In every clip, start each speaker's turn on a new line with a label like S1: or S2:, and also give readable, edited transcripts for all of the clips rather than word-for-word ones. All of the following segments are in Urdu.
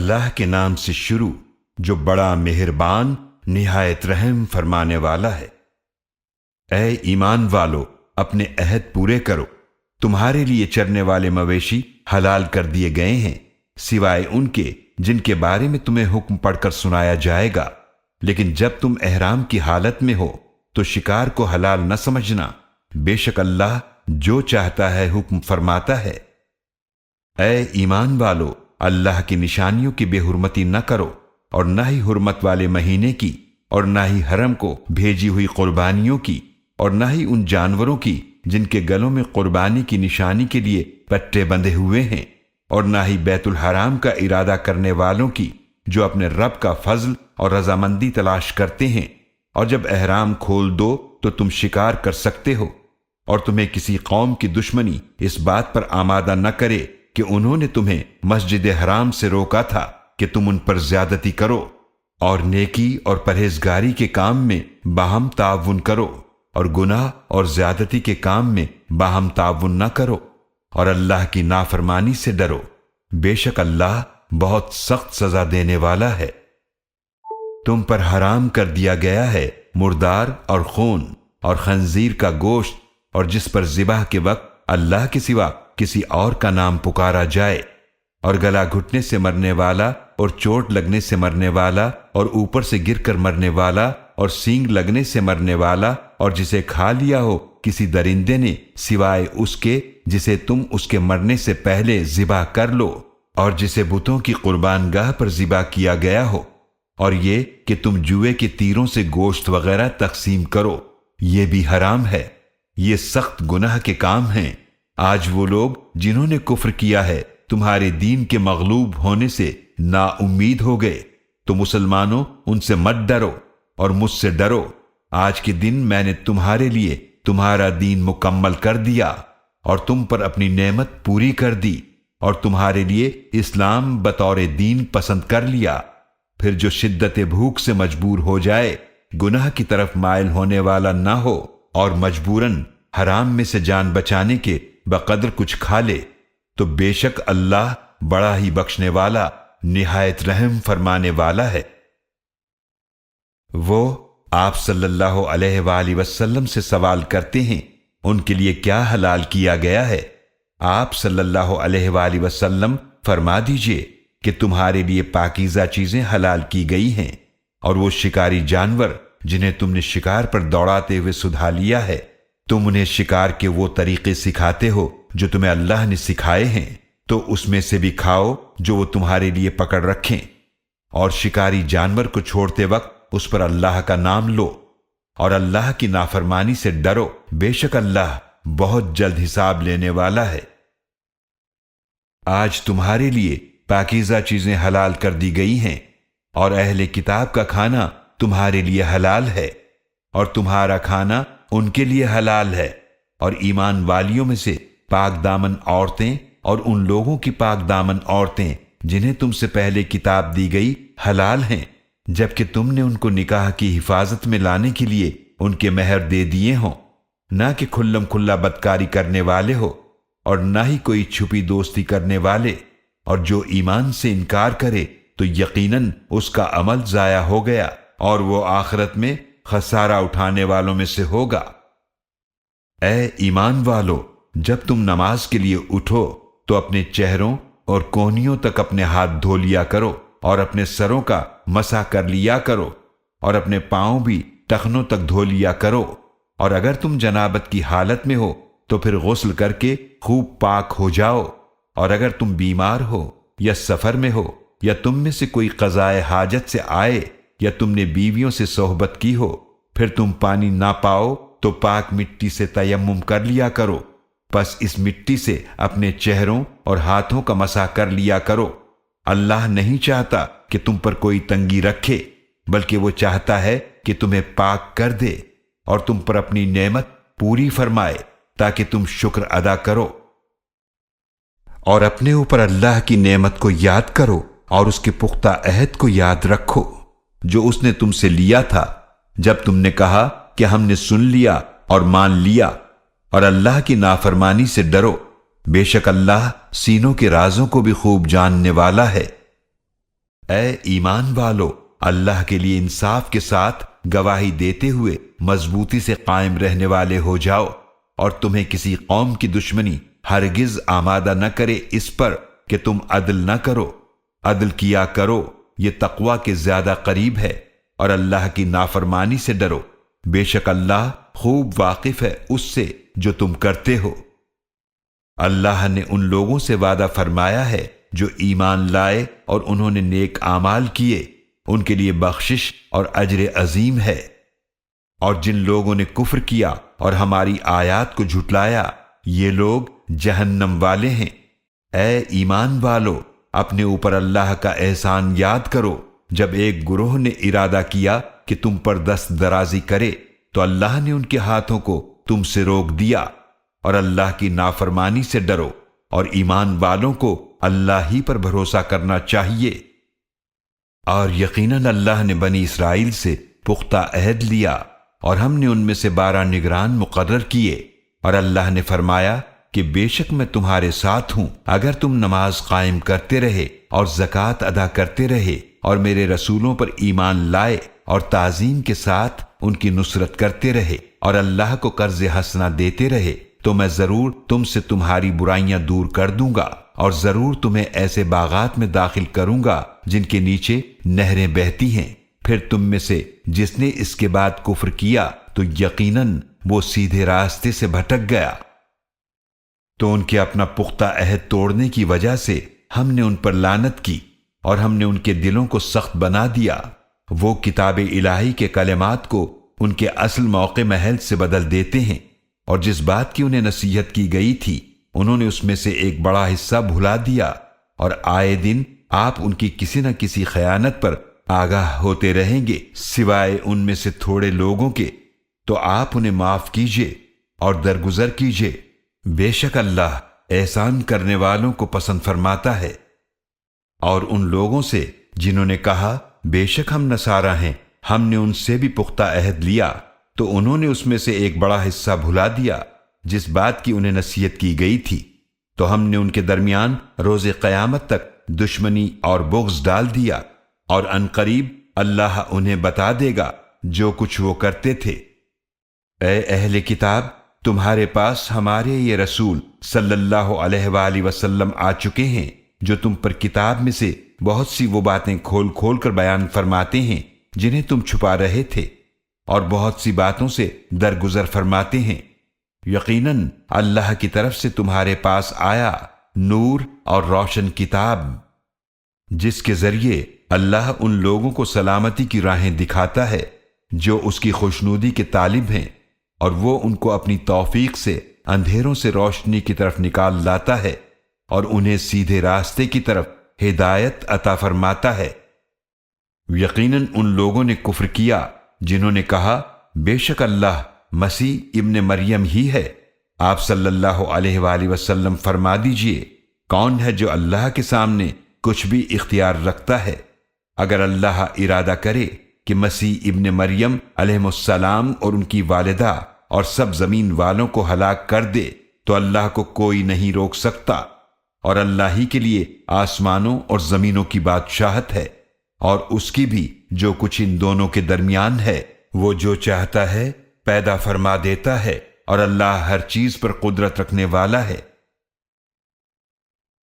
S1: اللہ کے نام سے شروع جو بڑا مہربان نہایت رحم فرمانے والا ہے۔ اے ایمان والو، اپنے عہد پورے کرو۔ تمہارے لیے چرنے والے مویشی حلال کر دیے گئے ہیں، سوائے ان کے جن کے بارے میں تمہیں حکم پڑھ کر سنایا جائے گا، لیکن جب تم احرام کی حالت میں ہو تو شکار کو حلال نہ سمجھنا، بے شک اللہ جو چاہتا ہے حکم فرماتا ہے۔ اے ایمان والو، اللہ کی نشانیوں کی بے حرمتی نہ کرو، اور نہ ہی حرمت والے مہینے کی، اور نہ ہی حرم کو بھیجی ہوئی قربانیوں کی، اور نہ ہی ان جانوروں کی جن کے گلوں میں قربانی کی نشانی کے لیے پٹے بندھے ہوئے ہیں، اور نہ ہی بیت الحرام کا ارادہ کرنے والوں کی جو اپنے رب کا فضل اور رضامندی تلاش کرتے ہیں، اور جب احرام کھول دو تو تم شکار کر سکتے ہو، اور تمہیں کسی قوم کی دشمنی اس بات پر آمادہ نہ کرے کہ انہوں نے تمہیں مسجد حرام سے روکا تھا کہ تم ان پر زیادتی کرو، اور نیکی اور پرہیزگاری کے کام میں باہم تعاون کرو، اور گناہ اور زیادتی کے کام میں باہم تعاون نہ کرو، اور اللہ کی نافرمانی سے ڈرو، بے شک اللہ بہت سخت سزا دینے والا ہے۔ تم پر حرام کر دیا گیا ہے مردار اور خون اور خنزیر کا گوشت، اور جس پر ذبح کے وقت اللہ کے سوا کسی اور کا نام پکارا جائے، اور گلا گھٹنے سے مرنے والا، اور چوٹ لگنے سے مرنے والا، اور اوپر سے گر کر مرنے والا، اور سینگ لگنے سے مرنے والا، اور جسے کھا لیا ہو کسی درندے نے سوائے اس کے جسے تم اس کے مرنے سے پہلے ذبح کر لو، اور جسے بتوں کی قربان گاہ پر ذبح کیا گیا ہو، اور یہ کہ تم جوئے کے تیروں سے گوشت وغیرہ تقسیم کرو، یہ بھی حرام ہے۔ یہ سخت گناہ کے کام ہیں۔ آج وہ لوگ جنہوں نے کفر کیا ہے تمہارے دین کے مغلوب ہونے سے نا امید ہو گئے، تو مسلمانوں ان سے مت ڈرو اور مجھ سے ڈرو۔ آج کے دن میں نے تمہارے لیے تمہارا دین مکمل کر دیا، اور تم پر اپنی نعمت پوری کر دی، اور تمہارے لیے اسلام بطور دین پسند کر لیا۔ پھر جو شدت بھوک سے مجبور ہو جائے، گناہ کی طرف مائل ہونے والا نہ ہو، اور مجبوراً حرام میں سے جان بچانے کے بقدر کچھ کھا لے، تو بے شک اللہ بڑا ہی بخشنے والا نہایت رحم فرمانے والا ہے۔ وہ آپ صلی اللہ علیہ وآلہ وسلم سے سوال کرتے ہیں ان کے لیے کیا حلال کیا گیا ہے؟ آپ صلی اللہ علیہ وآلہ وسلم فرما دیجئے کہ تمہارے لیے پاکیزہ چیزیں حلال کی گئی ہیں، اور وہ شکاری جانور جنہیں تم نے شکار پر دوڑاتے ہوئے سدھا لیا ہے، تم انہیں شکار کے وہ طریقے سکھاتے ہو جو تمہیں اللہ نے سکھائے ہیں، تو اس میں سے بھی کھاؤ جو وہ تمہارے لیے پکڑ رکھیں، اور شکاری جانور کو چھوڑتے وقت اس پر اللہ کا نام لو، اور اللہ کی نافرمانی سے ڈرو، بے شک اللہ بہت جلد حساب لینے والا ہے۔ آج تمہارے لیے پاکیزہ چیزیں حلال کر دی گئی ہیں، اور اہل کتاب کا کھانا تمہارے لیے حلال ہے، اور تمہارا کھانا ان کے لیے حلال ہے، اور ایمان والیوں میں سے پاک دامن عورتیں اور ان لوگوں کی پاک دامن عورتیں جنہیں تم سے پہلے کتاب دی گئی حلال ہیں، جبکہ تم نے ان کو نکاح کی حفاظت میں لانے کے لیے ان کے مہر دے دیے ہوں، نہ کہ کھلم کھلا بدکاری کرنے والے ہو، اور نہ ہی کوئی چھپی دوستی کرنے والے، اور جو ایمان سے انکار کرے تو یقیناً اس کا عمل ضائع ہو گیا، اور وہ آخرت میں خسارہ اٹھانے والوں میں سے ہوگا۔ اے ایمان والو، جب تم نماز کے لیے اٹھو تو اپنے چہروں اور کونیوں تک اپنے ہاتھ دھو لیا کرو، اور اپنے سروں کا مسح کر لیا کرو، اور اپنے پاؤں بھی ٹخنوں تک دھو لیا کرو، اور اگر تم جنابت کی حالت میں ہو تو پھر غسل کر کے خوب پاک ہو جاؤ، اور اگر تم بیمار ہو یا سفر میں ہو، یا تم میں سے کوئی قضائے حاجت سے آئے، یا تم نے بیویوں سے صحبت کی ہو، پھر تم پانی نہ پاؤ تو پاک مٹی سے تیمم کر لیا کرو، پس اس مٹی سے اپنے چہروں اور ہاتھوں کا مسح کر لیا کرو۔ اللہ نہیں چاہتا کہ تم پر کوئی تنگی رکھے، بلکہ وہ چاہتا ہے کہ تمہیں پاک کر دے، اور تم پر اپنی نعمت پوری فرمائے تاکہ تم شکر ادا کرو۔ اور اپنے اوپر اللہ کی نعمت کو یاد کرو، اور اس کے پختہ عہد کو یاد رکھو جو اس نے تم سے لیا تھا، جب تم نے کہا کہ ہم نے سن لیا اور مان لیا، اور اللہ کی نافرمانی سے ڈرو، بے شک اللہ سینوں کے رازوں کو بھی خوب جاننے والا ہے۔ اے ایمان والو، اللہ کے لیے انصاف کے ساتھ گواہی دیتے ہوئے مضبوطی سے قائم رہنے والے ہو جاؤ، اور تمہیں کسی قوم کی دشمنی ہرگز آمادہ نہ کرے اس پر کہ تم عدل نہ کرو۔ عدل کیا کرو، یہ تقوی کے زیادہ قریب ہے، اور اللہ کی نافرمانی سے ڈرو، بے شک اللہ خوب واقف ہے اس سے جو تم کرتے ہو۔ اللہ نے ان لوگوں سے وعدہ فرمایا ہے جو ایمان لائے اور انہوں نے نیک اعمال کیے، ان کے لیے بخشش اور اجر عظیم ہے۔ اور جن لوگوں نے کفر کیا اور ہماری آیات کو جھٹلایا، یہ لوگ جہنم والے ہیں۔ اے ایمان والو، اپنے اوپر اللہ کا احسان یاد کرو، جب ایک گروہ نے ارادہ کیا کہ تم پر دست درازی کرے تو اللہ نے ان کے ہاتھوں کو تم سے روک دیا، اور اللہ کی نافرمانی سے ڈرو، اور ایمان والوں کو اللہ ہی پر بھروسہ کرنا چاہیے۔ اور یقیناً اللہ نے بنی اسرائیل سے پختہ عہد لیا، اور ہم نے ان میں سے 12 نگران مقرر کیے، اور اللہ نے فرمایا کہ بے شک میں تمہارے ساتھ ہوں اگر تم نماز قائم کرتے رہے اور زکوٰۃ ادا کرتے رہے اور میرے رسولوں پر ایمان لائے اور تعظیم کے ساتھ ان کی نصرت کرتے رہے اور اللہ کو قرض حسنہ دیتے رہے، تو میں ضرور تم سے تمہاری برائیاں دور کر دوں گا، اور ضرور تمہیں ایسے باغات میں داخل کروں گا جن کے نیچے نہریں بہتی ہیں۔ پھر تم میں سے جس نے اس کے بعد کفر کیا تو یقیناً وہ سیدھے راستے سے بھٹک گیا۔ تو ان کے اپنا پختہ عہد توڑنے کی وجہ سے ہم نے ان پر لعنت کی، اور ہم نے ان کے دلوں کو سخت بنا دیا۔ وہ کتاب الہی کے کلمات کو ان کے اصل موقع محل سے بدل دیتے ہیں، اور جس بات کی انہیں نصیحت کی گئی تھی انہوں نے اس میں سے ایک بڑا حصہ بھلا دیا، اور آئے دن آپ ان کی کسی نہ کسی خیانت پر آگاہ ہوتے رہیں گے، سوائے ان میں سے تھوڑے لوگوں کے۔ تو آپ انہیں معاف کیجئے اور درگزر کیجئے، بے شک اللہ احسان کرنے والوں کو پسند فرماتا ہے۔ اور ان لوگوں سے جنہوں نے کہا بے شک ہم نصارہ ہیں، ہم نے ان سے بھی پختہ عہد لیا، تو انہوں نے اس میں سے ایک بڑا حصہ بھلا دیا جس بات کی انہیں نصیحت کی گئی تھی، تو ہم نے ان کے درمیان روز قیامت تک دشمنی اور بغض ڈال دیا، اور عنقریب اللہ انہیں بتا دے گا جو کچھ وہ کرتے تھے۔ اے اہل کتاب، تمہارے پاس ہمارے یہ رسول صلی اللہ علیہ وآلہ وسلم آ چکے ہیں جو تم پر کتاب میں سے بہت سی وہ باتیں کھول کھول کر بیان فرماتے ہیں جنہیں تم چھپا رہے تھے، اور بہت سی باتوں سے درگزر فرماتے ہیں۔ یقیناً اللہ کی طرف سے تمہارے پاس آیا نور اور روشن کتاب، جس کے ذریعے اللہ ان لوگوں کو سلامتی کی راہیں دکھاتا ہے جو اس کی خوشنودی کے طالب ہیں، اور وہ ان کو اپنی توفیق سے اندھیروں سے روشنی کی طرف نکال لاتا ہے، اور انہیں سیدھے راستے کی طرف ہدایت عطا فرماتا ہے۔ یقیناً ان لوگوں نے کفر کیا جنہوں نے کہا بے شک اللہ مسیح ابن مریم ہی ہے۔ آپ صلی اللہ علیہ وآلہ وسلم فرما دیجئے، کون ہے جو اللہ کے سامنے کچھ بھی اختیار رکھتا ہے؟ اگر اللہ ارادہ کرے کہ مسیح ابن مریم علیہ السلام اور ان کی والدہ اور سب زمین والوں کو ہلاک کر دے تو اللہ کو کوئی نہیں روک سکتا، اور اللہ ہی کے لیے آسمانوں اور زمینوں کی بادشاہت ہے، اور اس کی بھی جو کچھ ان دونوں کے درمیان ہے۔ وہ جو چاہتا ہے پیدا فرما دیتا ہے، اور اللہ ہر چیز پر قدرت رکھنے والا ہے۔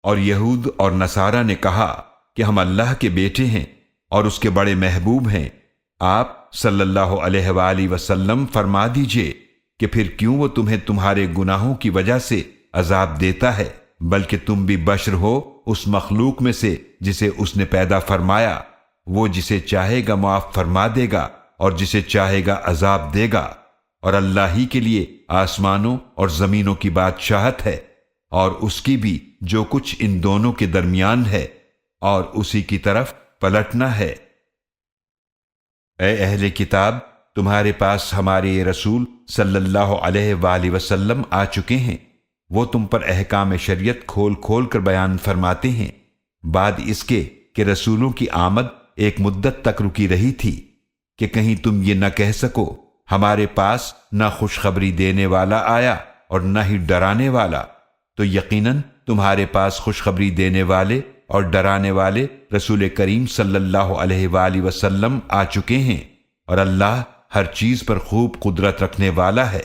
S1: اور یہود اور نصارہ نے کہا کہ ہم اللہ کے بیٹے ہیں اور اس کے بڑے محبوب ہیں۔ آپ صلی اللہ علیہ وآلہ وسلم فرما دیجئے کہ پھر کیوں وہ تمہیں تمہارے گناہوں کی وجہ سے عذاب دیتا ہے، بلکہ تم بھی بشر ہو اس مخلوق میں سے جسے اس نے پیدا فرمایا۔ وہ جسے چاہے گا معاف فرما دے گا اور جسے چاہے گا عذاب دے گا، اور اللہ ہی کے لیے آسمانوں اور زمینوں کی بادشاہت ہے، اور اس کی بھی جو کچھ ان دونوں کے درمیان ہے، اور اسی کی طرف پلٹنا ہے۔ اے اہل کتاب، تمہارے پاس ہمارے یہ رسول صلی اللہ علیہ وآلہ وسلم آ چکے ہیں، وہ تم پر احکام شریعت کھول کھول کر بیان فرماتے ہیں، بعد اس کے کہ رسولوں کی آمد ایک مدت تک رکی رہی تھی کہ کہیں تم یہ نہ کہہ سکو ہمارے پاس نہ خوشخبری دینے والا آیا اور نہ ہی ڈرانے والا، تو یقیناً تمہارے پاس خوشخبری دینے والے اور ڈرانے والے رسول کریم صلی اللہ علیہ وآلہ وسلم آ چکے ہیں، اور اللہ ہر چیز پر خوب قدرت رکھنے والا ہے۔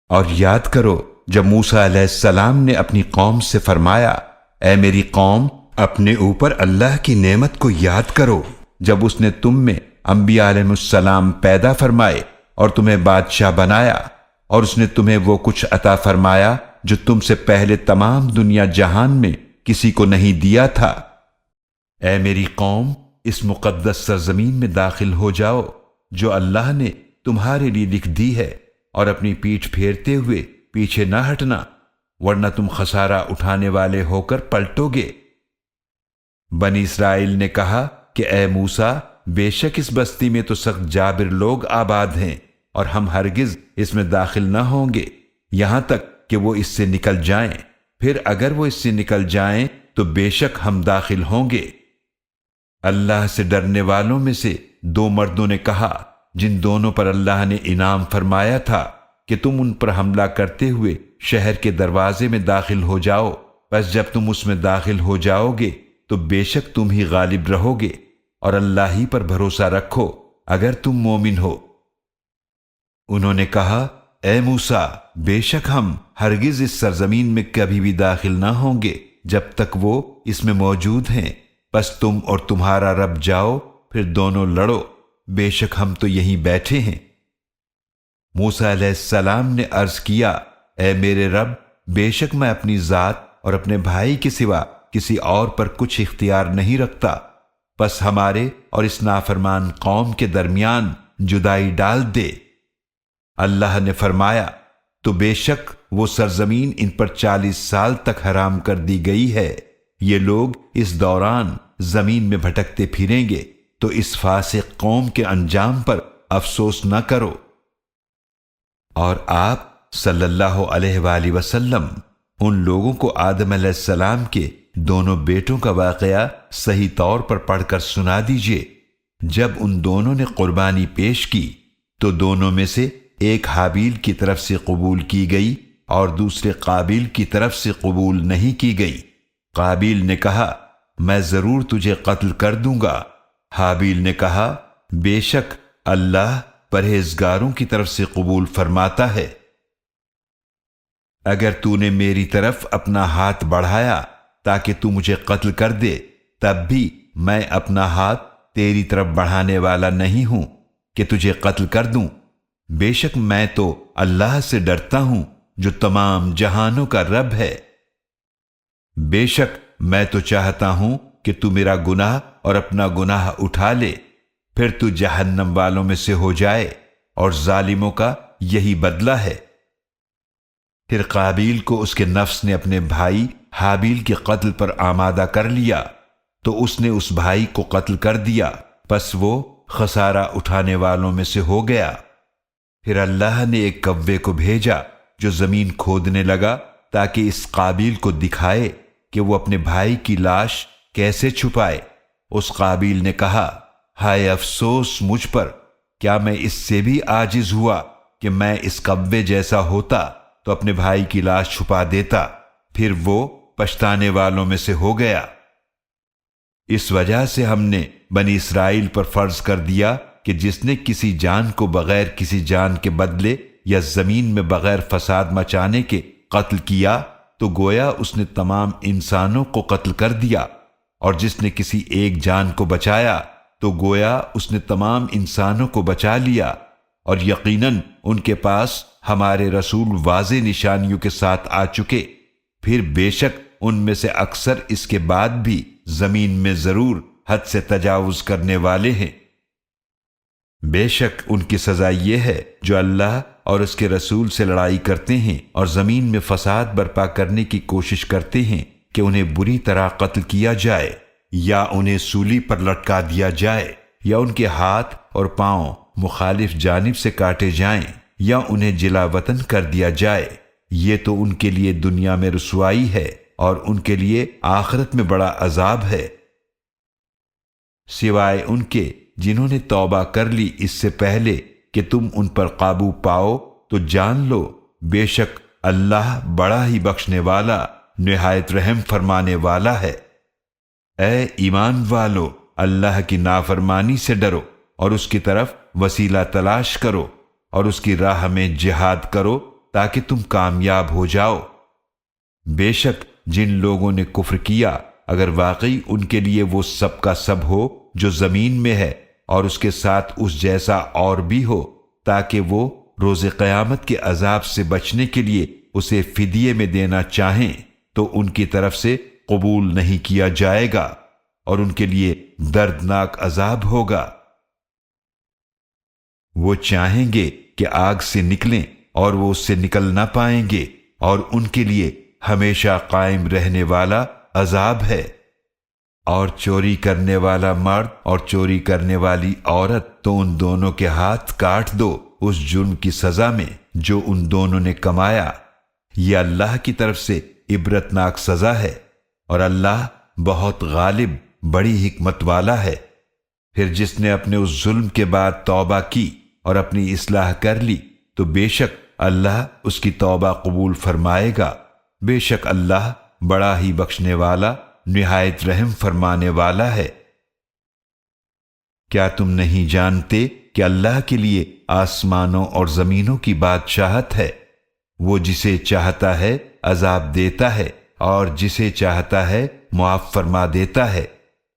S1: اور یاد کرو جب موسیٰ علیہ السلام نے اپنی قوم سے فرمایا، اے میری قوم، اپنے اوپر اللہ کی نعمت کو یاد کرو جب اس نے تم میں انبیاء علیہ السلام پیدا فرمائے اور تمہیں بادشاہ بنایا، اور اس نے تمہیں وہ کچھ عطا فرمایا جو تم سے پہلے تمام دنیا جہان میں کسی کو نہیں دیا تھا۔ اے میری قوم، اس مقدس سرزمین میں داخل ہو جاؤ جو اللہ نے تمہارے لیے لکھ دی ہے، اور اپنی پیٹھ پھیرتے ہوئے پیچھے نہ ہٹنا، ورنہ تم خسارہ اٹھانے والے ہو کر پلٹو گے۔ بنی اسرائیل نے کہا کہ اے موسیٰ، بے شک اس بستی میں تو سخت جابر لوگ آباد ہیں، اور ہم ہرگز اس میں داخل نہ ہوں گے یہاں تک کہ وہ اس سے نکل جائیں، پھر اگر وہ اس سے نکل جائیں تو بے شک ہم داخل ہوں گے۔ اللہ سے ڈرنے والوں میں سے دو مردوں نے کہا، جن دونوں پر اللہ نے انعام فرمایا تھا کہ تم ان پر حملہ کرتے ہوئے شہر کے دروازے میں داخل ہو جاؤ، بس جب تم اس میں داخل ہو جاؤ گے تو بے شک تم ہی غالب رہو گے، اور اللہ ہی پر بھروسہ رکھو اگر تم مومن ہو۔ انہوں نے کہا، اے موسیٰ، بے شک ہم ہرگز اس سرزمین میں کبھی بھی داخل نہ ہوں گے جب تک وہ اس میں موجود ہیں، بس تم اور تمہارا رب جاؤ، پھر دونوں لڑو، بے شک ہم تو یہیں بیٹھے ہیں۔ موسیٰ علیہ السلام نے عرض کیا، اے میرے رب، بے شک میں اپنی ذات اور اپنے بھائی کے سوا کسی اور پر کچھ اختیار نہیں رکھتا، بس ہمارے اور اس نافرمان قوم کے درمیان جدائی ڈال دے۔ اللہ نے فرمایا، تو بے شک وہ سرزمین ان پر 40 سال تک حرام کر دی گئی ہے، یہ لوگ اس دوران زمین میں بھٹکتے پھریں گے، تو اس فاسق قوم کے انجام پر افسوس نہ کرو۔ اور آپ صلی اللہ علیہ وآلہ وسلم ان لوگوں کو آدم علیہ السلام کے دونوں بیٹوں کا واقعہ صحیح طور پر پڑھ کر سنا دیجئے۔ جب ان دونوں نے قربانی پیش کی تو دونوں میں سے ایک حابیل کی طرف سے قبول کی گئی اور دوسرے قابیل کی طرف سے قبول نہیں کی گئی۔ قابیل نے کہا، میں ضرور تجھے قتل کر دوں گا۔ حابیل نے کہا، بے شک اللہ پرہیزگاروں کی طرف سے قبول فرماتا ہے۔ اگر تو نے میری طرف اپنا ہاتھ بڑھایا تاکہ تو مجھے قتل کر دے، تب بھی میں اپنا ہاتھ تیری طرف بڑھانے والا نہیں ہوں کہ تجھے قتل کر دوں۔ بے شک میں تو اللہ سے ڈرتا ہوں جو تمام جہانوں کا رب ہے۔ بے شک میں تو چاہتا ہوں کہ تو میرا گناہ اور اپنا گناہ اٹھا لے، پھر تو جہنم والوں میں سے ہو جائے، اور ظالموں کا یہی بدلہ ہے۔ پھر قابیل کو اس کے نفس نے اپنے بھائی حابیل کے قتل پر آمادہ کر لیا، تو اس نے اس بھائی کو قتل کر دیا، پس وہ خسارہ اٹھانے والوں میں سے ہو گیا۔ پھر اللہ نے ایک کوے کو بھیجا جو زمین کھودنے لگا تاکہ اس قابیل کو دکھائے کہ وہ اپنے بھائی کی لاش کیسے چھپائے۔ اس قابیل نے کہا، ہائے افسوس مجھ پر، کیا میں اس سے بھی عاجز ہوا کہ میں اس کوے جیسا ہوتا تو اپنے بھائی کی لاش چھپا دیتا۔ پھر وہ پچھتانے والوں میں سے ہو گیا۔ اس وجہ سے ہم نے بنی اسرائیل پر فرض کر دیا کہ جس نے کسی جان کو بغیر کسی جان کے بدلے یا زمین میں بغیر فساد مچانے کے قتل کیا تو گویا اس نے تمام انسانوں کو قتل کر دیا، اور جس نے کسی ایک جان کو بچایا تو گویا اس نے تمام انسانوں کو بچا لیا۔ اور یقیناً ان کے پاس ہمارے رسول واضح نشانیوں کے ساتھ آ چکے، پھر بے شک ان میں سے اکثر اس کے بعد بھی زمین میں ضرور حد سے تجاوز کرنے والے ہیں۔ بے شک ان کی سزا یہ ہے جو اللہ اور اس کے رسول سے لڑائی کرتے ہیں اور زمین میں فساد برپا کرنے کی کوشش کرتے ہیں کہ انہیں بری طرح قتل کیا جائے، یا انہیں سولی پر لٹکا دیا جائے، یا ان کے ہاتھ اور پاؤں مخالف جانب سے کاٹے جائیں، یا انہیں جلا وطن کر دیا جائے۔ یہ تو ان کے لیے دنیا میں رسوائی ہے اور ان کے لیے آخرت میں بڑا عذاب ہے، سوائے ان کے جنہوں نے توبہ کر لی اس سے پہلے کہ تم ان پر قابو پاؤ، تو جان لو بے شک اللہ بڑا ہی بخشنے والا، نہایت رحم فرمانے والا ہے۔ اے ایمان والو، اللہ کی نافرمانی سے ڈرو اور اس کی طرف وسیلہ تلاش کرو اور اس کی راہ میں جہاد کرو تاکہ تم کامیاب ہو جاؤ۔ بے شک جن لوگوں نے کفر کیا، اگر واقعی ان کے لیے وہ سب کا سب ہو جو زمین میں ہے اور اس کے ساتھ اس جیسا اور بھی ہو، تاکہ وہ روز قیامت کے عذاب سے بچنے کے لیے اسے فدیے میں دینا چاہیں تو ان کی طرف سے قبول نہیں کیا جائے گا اور ان کے لیے دردناک عذاب ہوگا۔ وہ چاہیں گے کہ آگ سے نکلیں اور وہ اس سے نکل نہ پائیں گے، اور ان کے لیے ہمیشہ قائم رہنے والا عذاب ہے۔ اور چوری کرنے والا مرد اور چوری کرنے والی عورت تو ان دونوں کے ہاتھ کاٹ دو اس جرم کی سزا میں جو ان دونوں نے کمایا۔ یہ اللہ کی طرف سے عبرتناک سزا ہے، اور اللہ بہت غالب بڑی حکمت والا ہے۔ پھر جس نے اپنے اس ظلم کے بعد توبہ کی اور اپنی اصلاح کر لی تو بے شک اللہ اس کی توبہ قبول فرمائے گا۔ بے شک اللہ بڑا ہی بخشنے والا نہایت رحم فرمانے والا ہے۔ کیا تم نہیں جانتے کہ اللہ کے لیے آسمانوں اور زمینوں کی بادشاہت ہے؟ وہ جسے چاہتا ہے عذاب دیتا ہے اور جسے چاہتا ہے معاف فرما دیتا ہے،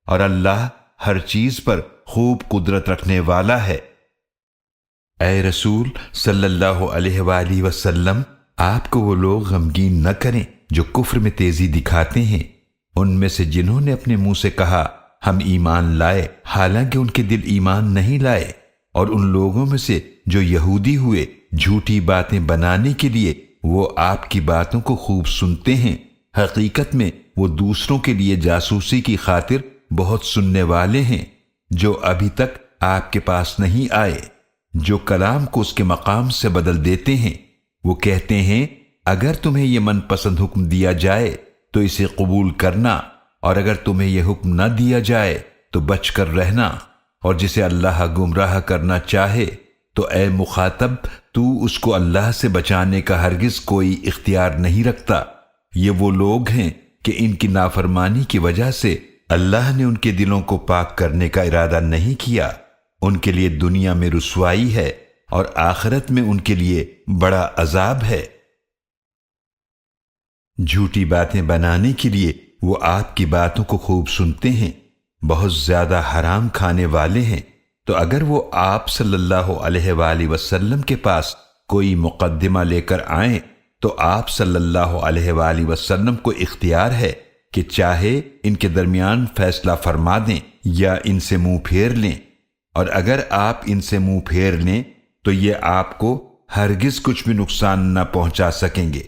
S1: اور اللہ ہر چیز پر خوب قدرت رکھنے والا ہے۔ اے رسول صلی اللہ علیہ وآلہ وسلم، آپ کو وہ لوگ غمگین نہ کریں جو کفر میں تیزی دکھاتے ہیں، ان میں سے جنہوں نے اپنے منہ سے کہا ہم ایمان لائے حالانکہ ان کے دل ایمان نہیں لائے، اور ان لوگوں میں سے جو یہودی ہوئے جھوٹی باتیں بنانے کے لیے وہ آپ کی باتوں کو خوب سنتے ہیں، حقیقت میں وہ دوسروں کے لیے جاسوسی کی خاطر بہت سننے والے ہیں جو ابھی تک آپ کے پاس نہیں آئے، جو کلام کو اس کے مقام سے بدل دیتے ہیں۔ وہ کہتے ہیں اگر تمہیں یہ من پسند حکم دیا جائے تو اسے قبول کرنا، اور اگر تمہیں یہ حکم نہ دیا جائے تو بچ کر رہنا، اور جسے اللہ گمراہ کرنا چاہے تو اے مخاطب تو اس کو اللہ سے بچانے کا ہرگز کوئی اختیار نہیں رکھتا۔ یہ وہ لوگ ہیں کہ ان کی نافرمانی کی وجہ سے اللہ نے ان کے دلوں کو پاک کرنے کا ارادہ نہیں کیا، ان کے لیے دنیا میں رسوائی ہے اور آخرت میں ان کے لیے بڑا عذاب ہے۔ جھوٹی باتیں بنانے کے لیے وہ آپ کی باتوں کو خوب سنتے ہیں، بہت زیادہ حرام کھانے والے ہیں، تو اگر وہ آپ صلی اللہ علیہ وآلہ وسلم کے پاس کوئی مقدمہ لے کر آئیں تو آپ صلی اللہ علیہ وآلہ وسلم کو اختیار ہے کہ چاہے ان کے درمیان فیصلہ فرما دیں یا ان سے منہ پھیر لیں، اور اگر آپ ان سے منہ پھیر لیں تو یہ آپ کو ہرگز کچھ بھی نقصان نہ پہنچا سکیں گے،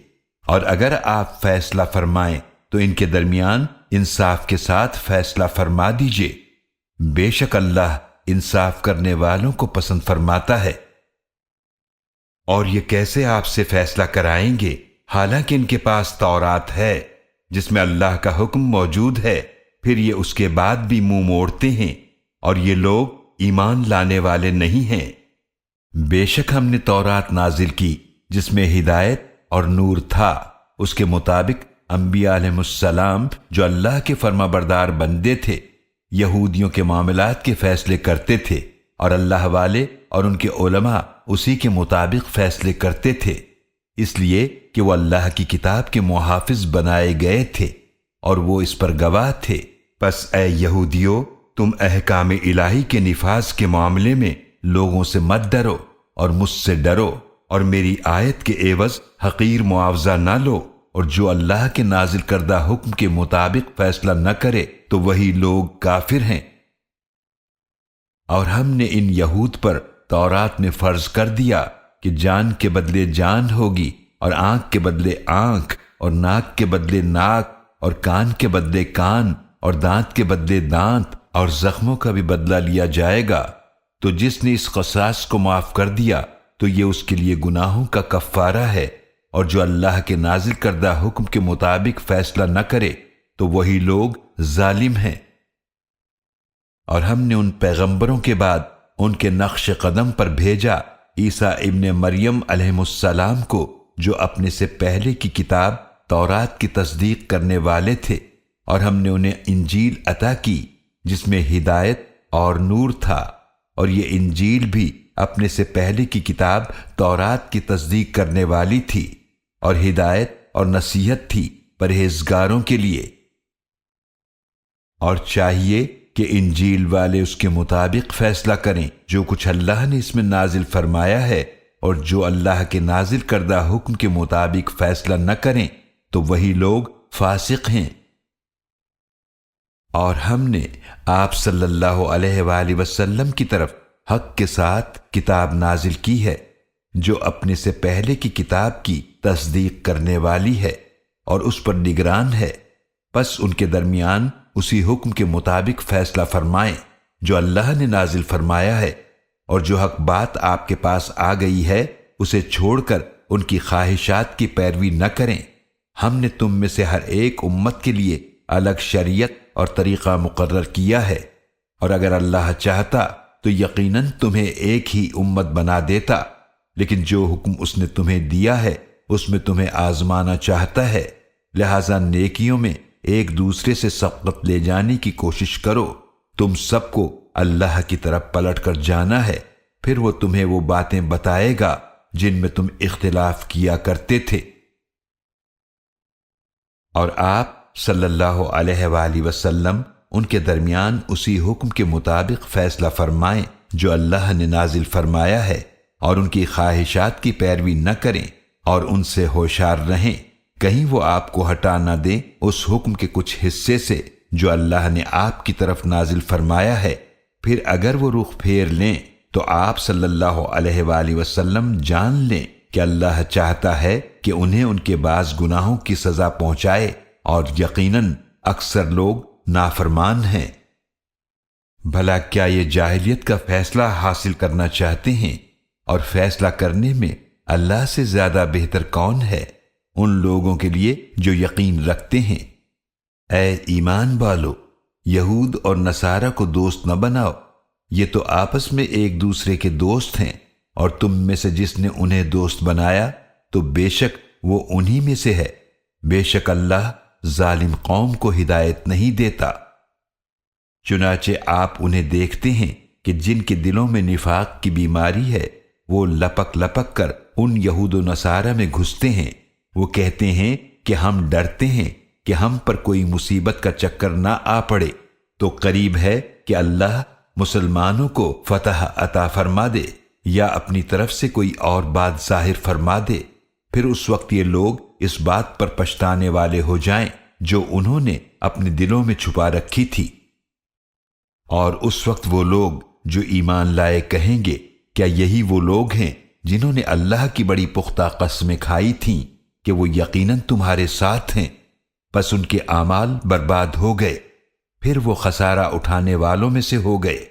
S1: اور اگر آپ فیصلہ فرمائیں تو ان کے درمیان انصاف کے ساتھ فیصلہ فرما دیجئے۔ بے شک اللہ انصاف کرنے والوں کو پسند فرماتا ہے۔ اور یہ کیسے آپ سے فیصلہ کرائیں گے حالانکہ ان کے پاس تورات ہے جس میں اللہ کا حکم موجود ہے، پھر یہ اس کے بعد بھی منہ موڑتے ہیں، اور یہ لوگ ایمان لانے والے نہیں ہیں۔ بے شک ہم نے تورات نازل کی جس میں ہدایت اور نور تھا، اس کے مطابق انبیاء علیہ السلام جو اللہ کے فرما بردار بندے تھے یہودیوں کے معاملات کے فیصلے کرتے تھے، اور اللہ والے اور ان کے علماء اسی کے مطابق فیصلے کرتے تھے، اس لیے کہ وہ اللہ کی کتاب کے محافظ بنائے گئے تھے اور وہ اس پر گواہ تھے۔ پس اے یہودیو، تم احکام الہی کے نفاذ کے معاملے میں لوگوں سے مت ڈرو اور مجھ سے ڈرو، اور میری آیت کے عوض حقیر معاوضہ نہ لو، اور جو اللہ کے نازل کردہ حکم کے مطابق فیصلہ نہ کرے تو وہی لوگ کافر ہیں۔ اور ہم نے ان یہود پر تورات میں فرض کر دیا کہ جان کے بدلے جان ہوگی، اور آنکھ کے بدلے آنکھ، اور ناک کے بدلے ناک، اور کان کے بدلے کان، اور دانت کے بدلے دانت، اور زخموں کا بھی بدلہ لیا جائے گا۔ تو جس نے اس قصاص کو معاف کر دیا تو یہ اس کے لیے گناہوں کا کفارہ ہے، اور جو اللہ کے نازل کردہ حکم کے مطابق فیصلہ نہ کرے تو وہی لوگ ظالم ہیں۔ اور ہم نے ان پیغمبروں کے بعد ان کے نقش قدم پر بھیجا عیسیٰ ابن مریم علیہ السلام کو، جو اپنے سے پہلے کی کتاب تورات کی تصدیق کرنے والے تھے، اور ہم نے انہیں انجیل عطا کی جس میں ہدایت اور نور تھا، اور یہ انجیل بھی اپنے سے پہلے کی کتاب تورات کی تصدیق کرنے والی تھی، اور ہدایت اور نصیحت تھی پرہیزگاروں کے لیے۔ اور چاہیے کہ انجیل والے اس کے مطابق فیصلہ کریں جو کچھ اللہ نے اس میں نازل فرمایا ہے، اور جو اللہ کے نازل کردہ حکم کے مطابق فیصلہ نہ کریں تو وہی لوگ فاسق ہیں۔ اور ہم نے آپ صلی اللہ علیہ وآلہ وسلم کی طرف حق کے ساتھ کتاب نازل کی ہے جو اپنے سے پہلے کی کتاب کی تصدیق کرنے والی ہے اور اس پر نگران ہے، پس ان کے درمیان اسی حکم کے مطابق فیصلہ فرمائیں جو اللہ نے نازل فرمایا ہے، اور جو حق بات آپ کے پاس آ گئی ہے اسے چھوڑ کر ان کی خواہشات کی پیروی نہ کریں۔ ہم نے تم میں سے ہر ایک امت کے لیے الگ شریعت اور طریقہ مقرر کیا ہے، اور اگر اللہ چاہتا تو یقیناً تمہیں ایک ہی امت بنا دیتا، لیکن جو حکم اس نے تمہیں دیا ہے اس میں تمہیں آزمانا چاہتا ہے، لہذا نیکیوں میں ایک دوسرے سے سبقت لے جانے کی کوشش کرو۔ تم سب کو اللہ کی طرف پلٹ کر جانا ہے، پھر وہ تمہیں وہ باتیں بتائے گا جن میں تم اختلاف کیا کرتے تھے۔ اور آپ صلی اللہ علیہ وآلہ وسلم ان کے درمیان اسی حکم کے مطابق فیصلہ فرمائیں جو اللہ نے نازل فرمایا ہے، اور ان کی خواہشات کی پیروی نہ کریں، اور ان سے ہوشیار رہیں کہیں وہ آپ کو ہٹا نہ دیں اس حکم کے کچھ حصے سے جو اللہ نے آپ کی طرف نازل فرمایا ہے۔ پھر اگر وہ رخ پھیر لیں تو آپ صلی اللہ علیہ وآلہ وسلم جان لیں کہ اللہ چاہتا ہے کہ انہیں ان کے بعض گناہوں کی سزا پہنچائے، اور یقیناً اکثر لوگ نافرمان ہیں۔ بھلا کیا یہ جاہلیت کا فیصلہ حاصل کرنا چاہتے ہیں، اور فیصلہ کرنے میں اللہ سے زیادہ بہتر کون ہے ان لوگوں کے لیے جو یقین رکھتے ہیں۔ اے ایمان والو، یہود اور نصارہ کو دوست نہ بناؤ، یہ تو آپس میں ایک دوسرے کے دوست ہیں، اور تم میں سے جس نے انہیں دوست بنایا تو بے شک وہ انہی میں سے ہے، بے شک اللہ ظالم قوم کو ہدایت نہیں دیتا۔ چنانچہ آپ انہیں دیکھتے ہیں کہ جن کے دلوں میں نفاق کی بیماری ہے وہ لپک لپک کر ان یہود و نصارہ میں گھستے ہیں، وہ کہتے ہیں کہ ہم ڈرتے ہیں کہ ہم پر کوئی مصیبت کا چکر نہ آ پڑے، تو قریب ہے کہ اللہ مسلمانوں کو فتح عطا فرما دے یا اپنی طرف سے کوئی اور بات ظاہر فرما دے، پھر اس وقت یہ لوگ اس بات پر پچھتانے والے ہو جائیں جو انہوں نے اپنے دلوں میں چھپا رکھی تھی۔ اور اس وقت وہ لوگ جو ایمان لائے کہیں گے کیا یہی وہ لوگ ہیں جنہوں نے اللہ کی بڑی پختہ قسمیں کھائی تھیں کہ وہ یقیناً تمہارے ساتھ ہیں، پس ان کے اعمال برباد ہو گئے، پھر وہ خسارہ اٹھانے والوں میں سے ہو گئے۔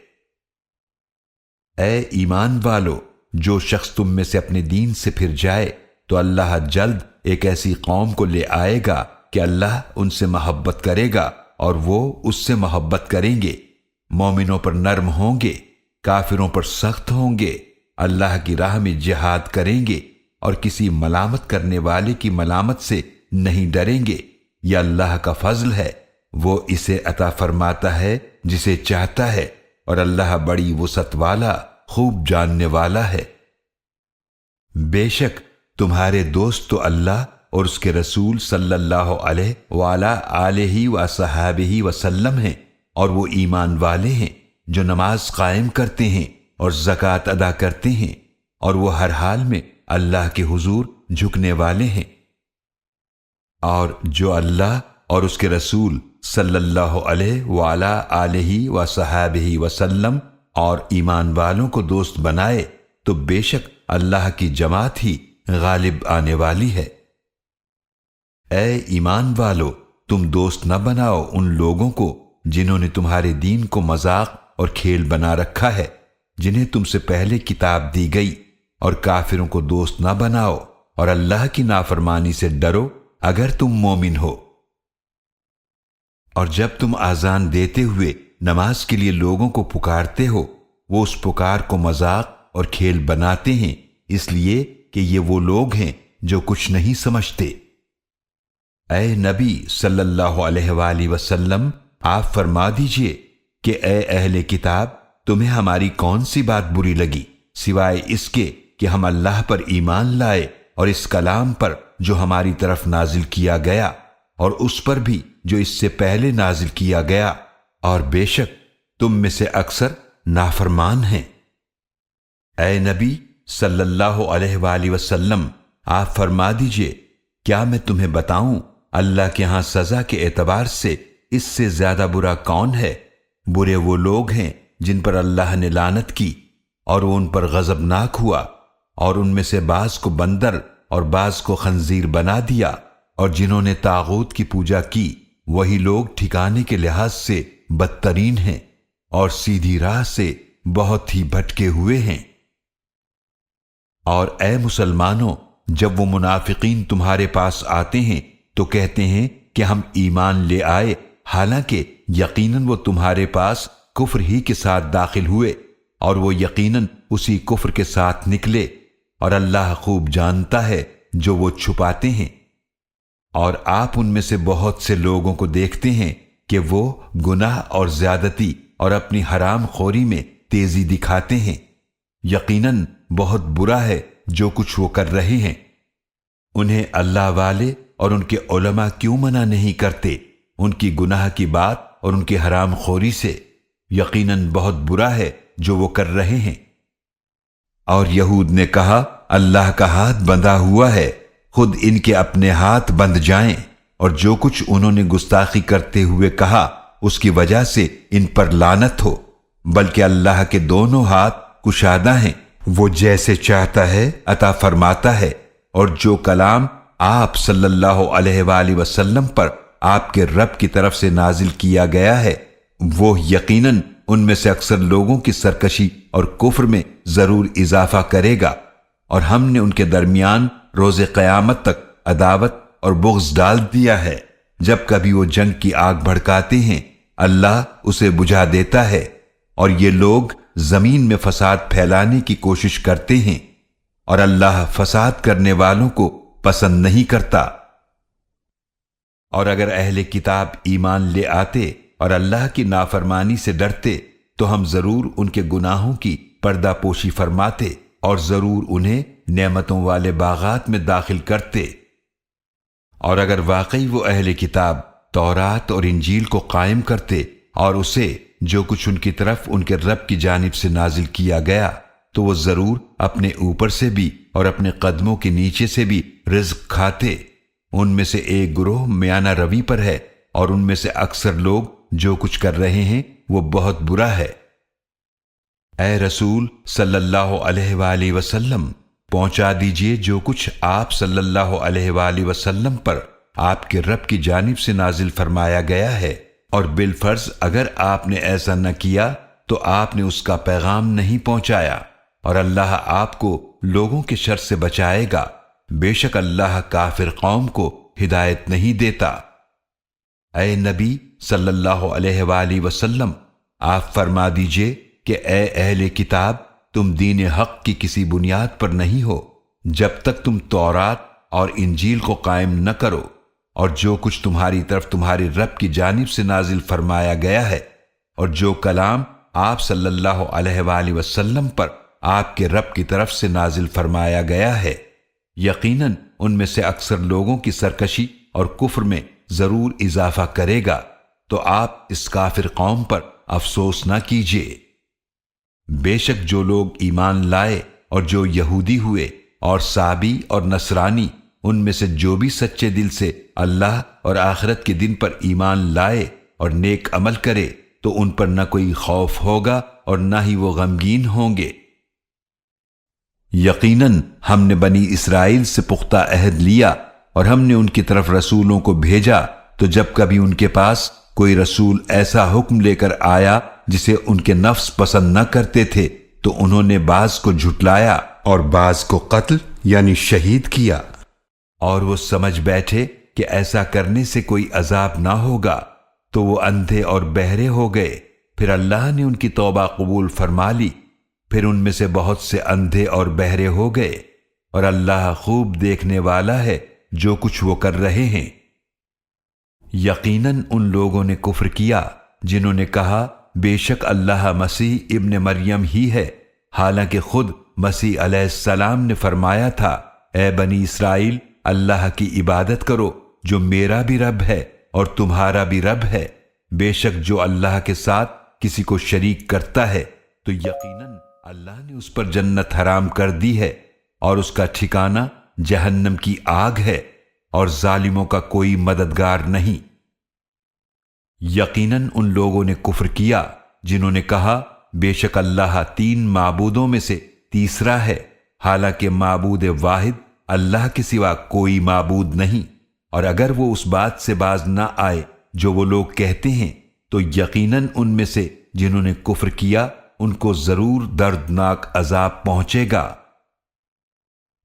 S1: اے ایمان والو، جو شخص تم میں سے اپنے دین سے پھر جائے تو اللہ جلد ایک ایسی قوم کو لے آئے گا کہ اللہ ان سے محبت کرے گا اور وہ اس سے محبت کریں گے۔ مومنوں پر نرم ہوں گے، کافروں پر سخت ہوں گے، اللہ کی راہ میں جہاد کریں گے اور کسی ملامت کرنے والے کی ملامت سے نہیں ڈریں گے۔ یہ اللہ کا فضل ہے، وہ اسے عطا فرماتا ہے جسے چاہتا ہے، اور اللہ بڑی وسعت والا خوب جاننے والا ہے۔ بے شک تمہارے دوست تو اللہ اور اس کے رسول صلی اللہ علیہ وآلہ آلہ وصحبہ وسلم ہیں، اور وہ ایمان والے ہیں جو نماز قائم کرتے ہیں اور زکوٰۃ ادا کرتے ہیں، اور وہ ہر حال میں اللہ کے حضور جھکنے والے ہیں۔ اور جو اللہ اور اس کے رسول صلی اللہ علیہ وآلہ آلہ وصحبہ وسلم اور ایمان والوں کو دوست بنائے تو بے شک اللہ کی جماعت ہی غالب آنے والی ہے۔ اے ایمان والو، تم دوست نہ بناؤ ان لوگوں کو جنہوں نے تمہارے دین کو مذاق اور کھیل بنا رکھا ہے، جنہیں تم سے پہلے کتاب دی گئی، اور کافروں کو دوست نہ بناؤ، اور اللہ کی نافرمانی سے ڈرو اگر تم مومن ہو۔ اور جب تم اذان دیتے ہوئے نماز کے لیے لوگوں کو پکارتے ہو، وہ اس پکار کو مذاق اور کھیل بناتے ہیں، اس لیے کہ یہ وہ لوگ ہیں جو کچھ نہیں سمجھتے۔ اے نبی صلی اللہ علیہ وآلہ وسلم، آپ فرما دیجئے کہ اے اہل کتاب، تمہیں ہماری کون سی بات بری لگی سوائے اس کے کہ ہم اللہ پر ایمان لائے اور اس کلام پر جو ہماری طرف نازل کیا گیا اور اس پر بھی جو اس سے پہلے نازل کیا گیا، اور بے شک تم میں سے اکثر نافرمان ہیں۔ اے نبی صلی اللہ علیہ وآلہ وسلم، آپ فرما دیجئے کیا میں تمہیں بتاؤں اللہ کے ہاں سزا کے اعتبار سے اس سے زیادہ برا کون ہے؟ برے وہ لوگ ہیں جن پر اللہ نے لعنت کی اور وہ ان پر غضبناک ہوا، اور ان میں سے بعض کو بندر اور بعض کو خنزیر بنا دیا، اور جنہوں نے طاغوت کی پوجا کی وہی لوگ ٹھکانے کے لحاظ سے بدترین ہیں اور سیدھی راہ سے بہت ہی بھٹکے ہوئے ہیں۔ اور اے مسلمانوں، جب وہ منافقین تمہارے پاس آتے ہیں تو کہتے ہیں کہ ہم ایمان لے آئے، حالانکہ یقیناً وہ تمہارے پاس کفر ہی کے ساتھ داخل ہوئے اور وہ یقیناً اسی کفر کے ساتھ نکلے، اور اللہ خوب جانتا ہے جو وہ چھپاتے ہیں۔ اور آپ ان میں سے بہت سے لوگوں کو دیکھتے ہیں کہ وہ گناہ اور زیادتی اور اپنی حرام خوری میں تیزی دکھاتے ہیں، یقیناً بہت برا ہے جو کچھ وہ کر رہے ہیں۔ انہیں اللہ والے اور ان کے علماء کیوں منع نہیں کرتے ان کی گناہ کی بات اور ان کی حرام خوری سے؟ یقیناً بہت برا ہے جو وہ کر رہے ہیں۔ اور یہود نے کہا اللہ کا ہاتھ بندھا ہوا ہے، خود ان کے اپنے ہاتھ بندھ جائیں، اور جو کچھ انہوں نے گستاخی کرتے ہوئے کہا اس کی وجہ سے ان پر لعنت ہو، بلکہ اللہ کے دونوں ہاتھ کشادہ ہیں، وہ جیسے چاہتا ہے عطا فرماتا ہے۔ اور جو کلام آپ صلی اللہ علیہ وآلہ وسلم پر آپ کے رب کی طرف سے نازل کیا گیا ہے، وہ یقیناً ان میں سے اکثر لوگوں کی سرکشی اور کفر میں ضرور اضافہ کرے گا، اور ہم نے ان کے درمیان روز قیامت تک عداوت اور بغض ڈال دیا ہے۔ جب کبھی وہ جنگ کی آگ بھڑکاتے ہیں اللہ اسے بجھا دیتا ہے، اور یہ لوگ زمین میں فساد پھیلانے کی کوشش کرتے ہیں، اور اللہ فساد کرنے والوں کو پسند نہیں کرتا۔ اور اگر اہل کتاب ایمان لے آتے اور اللہ کی نافرمانی سے ڈرتے تو ہم ضرور ان کے گناہوں کی پردہ پوشی فرماتے اور ضرور انہیں نعمتوں والے باغات میں داخل کرتے۔ اور اگر واقعی وہ اہل کتاب تورات اور انجیل کو قائم کرتے اور اسے جو کچھ ان کی طرف ان کے رب کی جانب سے نازل کیا گیا، تو وہ ضرور اپنے اوپر سے بھی اور اپنے قدموں کے نیچے سے بھی رزق کھاتے۔ ان میں سے ایک گروہ میانہ روی پر ہے، اور ان میں سے اکثر لوگ جو کچھ کر رہے ہیں وہ بہت برا ہے۔ اے رسول صلی اللہ علیہ وآلہ وسلم، پہنچا دیجئے جو کچھ آپ صلی اللہ علیہ وآلہ وسلم پر آپ کے رب کی جانب سے نازل فرمایا گیا ہے، اور بالفرض اگر آپ نے ایسا نہ کیا تو آپ نے اس کا پیغام نہیں پہنچایا، اور اللہ آپ کو لوگوں کے شر سے بچائے گا، بے شک اللہ کافر قوم کو ہدایت نہیں دیتا۔ اے نبی صلی اللہ علیہ وآلہ وسلم، آپ فرما دیجئے کہ اے اہل کتاب، تم دین حق کی کسی بنیاد پر نہیں ہو جب تک تم تورات اور انجیل کو قائم نہ کرو، اور جو کچھ تمہاری طرف تمہارے رب کی جانب سے نازل فرمایا گیا ہے، اور جو کلام آپ صلی اللہ علیہ وآلہ وسلم پر آپ کے رب کی طرف سے نازل فرمایا گیا ہے، یقیناً ان میں سے اکثر لوگوں کی سرکشی اور کفر میں ضرور اضافہ کرے گا، تو آپ اس کافر قوم پر افسوس نہ کیجیے۔ بے شک جو لوگ ایمان لائے اور جو یہودی ہوئے اور صابی اور نصرانی، ان میں سے جو بھی سچے دل سے اللہ اور آخرت کے دن پر ایمان لائے اور نیک عمل کرے، تو ان پر نہ کوئی خوف ہوگا اور نہ ہی وہ غمگین ہوں گے۔ یقیناً ہم نے بنی اسرائیل سے پختہ عہد لیا، اور ہم نے ان کی طرف رسولوں کو بھیجا، تو جب کبھی ان کے پاس کوئی رسول ایسا حکم لے کر آیا جسے ان کے نفس پسند نہ کرتے تھے، تو انہوں نے بعض کو جھٹلایا اور بعض کو قتل یعنی شہید کیا، اور وہ سمجھ بیٹھے کہ ایسا کرنے سے کوئی عذاب نہ ہوگا، تو وہ اندھے اور بہرے ہو گئے۔ پھر اللہ نے ان کی توبہ قبول فرما لی، پھر ان میں سے بہت سے اندھے اور بہرے ہو گئے، اور اللہ خوب دیکھنے والا ہے جو کچھ وہ کر رہے ہیں۔ یقیناً ان لوگوں نے کفر کیا جنہوں نے کہا بے شک اللہ مسیح ابن مریم ہی ہے، حالانکہ خود مسیح علیہ السلام نے فرمایا تھا اے بنی اسرائیل، اللہ کی عبادت کرو جو میرا بھی رب ہے اور تمہارا بھی رب ہے، بے شک جو اللہ کے ساتھ کسی کو شریک کرتا ہے تو یقیناً اللہ نے اس پر جنت حرام کر دی ہے اور اس کا ٹھکانہ جہنم کی آگ ہے اور ظالموں کا کوئی مددگار نہیں۔ یقیناً ان لوگوں نے کفر کیا جنہوں نے کہا بے شک اللہ 3 معبودوں میں سے تیسرا ہے، حالانکہ معبود واحد اللہ کے سوا کوئی معبود نہیں، اور اگر وہ اس بات سے باز نہ آئے جو وہ لوگ کہتے ہیں تو یقیناً ان میں سے جنہوں نے کفر کیا ان کو ضرور دردناک عذاب پہنچے گا۔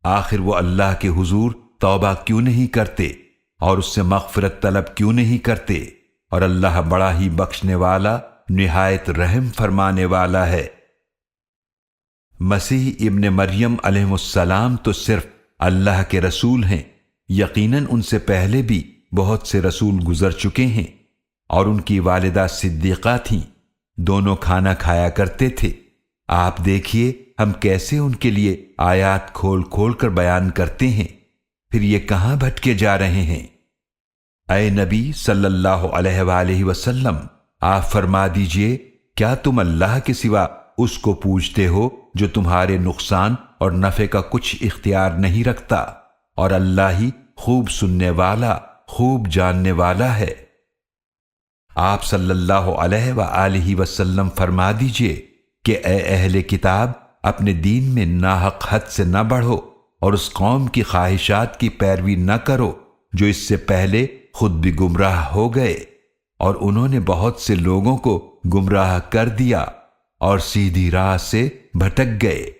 S1: آخر وہ اللہ کے حضور توبہ کیوں نہیں کرتے اور اس سے مغفرت طلب کیوں نہیں کرتے، اور اللہ بڑا ہی بخشنے والا نہایت رحم فرمانے والا ہے۔ مسیح ابن مریم علیہ السلام تو صرف اللہ کے رسول ہیں، یقیناً ان سے پہلے بھی بہت سے رسول گزر چکے ہیں، اور ان کی والدہ صدیقہ تھیں، دونوں کھانا کھایا کرتے تھے۔ آپ دیکھیے ہم کیسے ان کے لیے آیات کھول کھول کر بیان کرتے ہیں، پھر یہ کہاں بھٹکے جا رہے ہیں۔ اے نبی صلی اللہ علیہ وآلہ وسلم، آپ فرما دیجئے کیا تم اللہ کے سوا اس کو پوجتے ہو جو تمہارے نقصان اور نفع کا کچھ اختیار نہیں رکھتا، اور اللہ ہی خوب سننے والا خوب جاننے والا ہے۔ آپ صلی اللہ علیہ وآلہ وسلم فرما دیجئے کہ اے اہل کتاب، اپنے دین میں ناحق حد سے نہ بڑھو اور اس قوم کی خواہشات کی پیروی نہ کرو جو اس سے پہلے خود بھی گمراہ ہو گئے، اور انہوں نے بہت سے لوگوں کو گمراہ کر دیا اور سیدھی راہ سے بھٹک گئے۔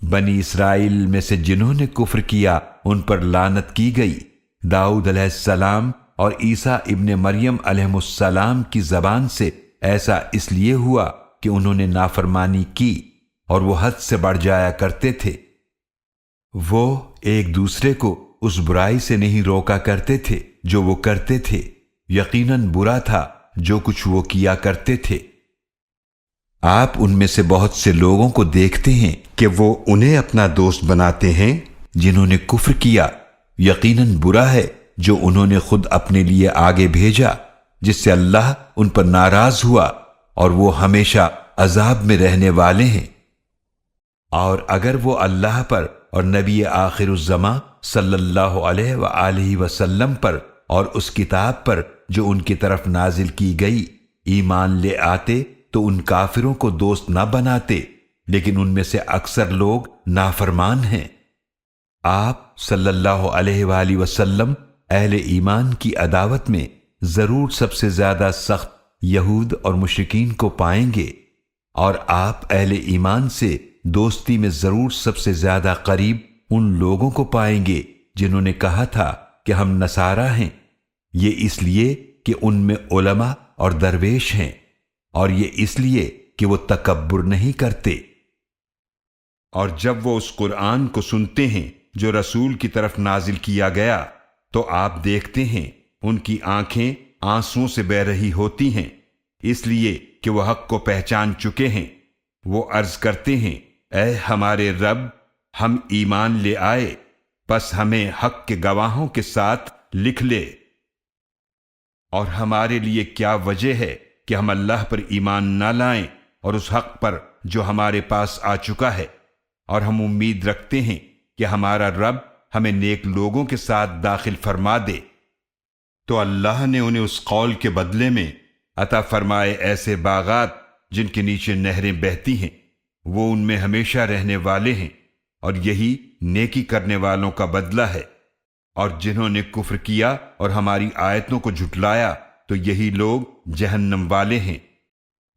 S1: بنی اسرائیل میں سے جنہوں نے کفر کیا ان پر لعنت کی گئی۔ داؤد علیہ السلام اور عیسیٰ ابن مریم علیہ السلام کی زبان سے ایسا اس لیے ہوا کہ انہوں نے نافرمانی کی اور وہ حد سے بڑھ جایا کرتے تھے۔ وہ ایک دوسرے کو اس برائی سے نہیں روکا کرتے تھے جو وہ کرتے تھے، یقیناً برا تھا جو کچھ وہ کیا کرتے تھے۔ آپ ان میں سے بہت سے لوگوں کو دیکھتے ہیں کہ وہ انہیں اپنا دوست بناتے ہیں جنہوں نے کفر کیا، یقیناً برا ہے جو انہوں نے خود اپنے لیے آگے بھیجا، جس سے اللہ ان پر ناراض ہوا اور وہ ہمیشہ عذاب میں رہنے والے ہیں۔ اور اگر وہ اللہ پر اور نبی آخر الزماں صلی اللہ علیہ وآلہ وسلم پر اور اس کتاب پر جو ان کی طرف نازل کی گئی ایمان لے آتے تو ان کافروں کو دوست نہ بناتے، لیکن ان میں سے اکثر لوگ نافرمان ہیں۔ آپ صلی اللہ علیہ وآلہ وسلم اہل ایمان کی عداوت میں ضرور سب سے زیادہ سخت یہود اور مشرکین کو پائیں گے، اور آپ اہل ایمان سے دوستی میں ضرور سب سے زیادہ قریب ان لوگوں کو پائیں گے جنہوں نے کہا تھا کہ ہم نصارہ ہیں، یہ اس لیے کہ ان میں علماء اور درویش ہیں، اور یہ اس لیے کہ وہ تکبر نہیں کرتے۔ اور جب وہ اس قرآن کو سنتے ہیں جو رسول کی طرف نازل کیا گیا تو آپ دیکھتے ہیں ان کی آنکھیں آنسوؤں سے بہہ رہی ہوتی ہیں، اس لیے کہ وہ حق کو پہچان چکے ہیں۔ وہ عرض کرتے ہیں اے ہمارے رب، ہم ایمان لے آئے، پس ہمیں حق کے گواہوں کے ساتھ لکھ لے۔ اور ہمارے لیے کیا وجہ ہے کہ ہم اللہ پر ایمان نہ لائیں اور اس حق پر جو ہمارے پاس آ چکا ہے، اور ہم امید رکھتے ہیں کہ ہمارا رب ہمیں نیک لوگوں کے ساتھ داخل فرما دے۔ تو اللہ نے انہیں اس قول کے بدلے میں عطا فرمائے ایسے باغات جن کے نیچے نہریں بہتی ہیں، وہ ان میں ہمیشہ رہنے والے ہیں، اور یہی نیکی کرنے والوں کا بدلہ ہے۔ اور جنہوں نے کفر کیا اور ہماری آیتوں کو جھٹلایا تو یہی لوگ جہنم والے ہیں۔